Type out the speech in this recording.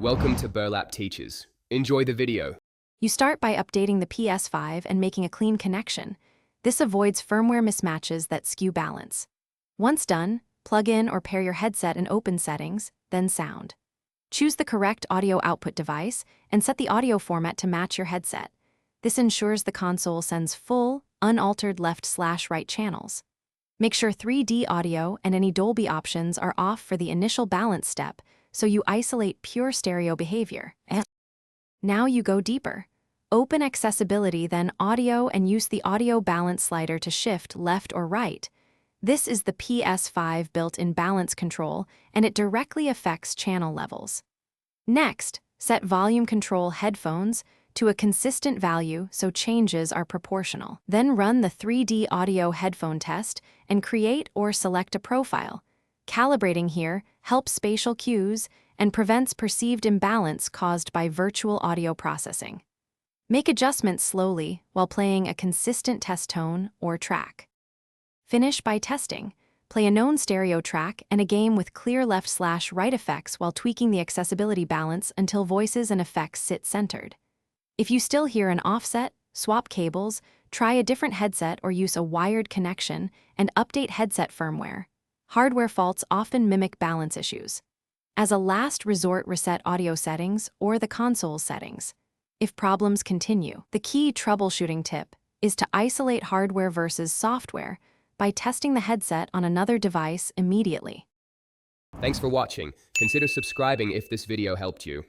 Welcome to Burlap Teachers. Enjoy the video. You start by updating the Ps5 and making a clean connection. This avoids firmware mismatches that skew balance. Once done, plug in or pair your headset and open Settings, then Sound. Choose the correct audio output device and set the audio format to match your headset. This ensures the console sends full, unaltered left/right channels. Make sure 3D audio and any Dolby options are off for the initial balance step, so you isolate pure stereo behavior. Now you go deeper. Open Accessibility, then Audio, and use the audio balance slider to shift left or right. This is the Ps5 built-in balance control, and it directly affects channel levels. Next, set volume control headphones to a consistent value so changes are proportional. Then run the 3D audio headphone test and create or select a profile. Calibrating here helps spatial cues and prevents perceived imbalance caused by virtual audio processing. Make adjustments slowly while playing a consistent test tone or track. Finish by testing. Play a known stereo track and a game with clear left/right effects while tweaking the accessibility balance until voices and effects sit centered. If you still hear an offset, swap cables, try a different headset or use a wired connection, and update headset firmware. Hardware faults often mimic balance issues. As a last resort, reset audio settings or the console settings. If problems continue, the key troubleshooting tip is to isolate hardware versus software by testing the headset on another device immediately. Thanks for watching. Consider subscribing if this video helped you.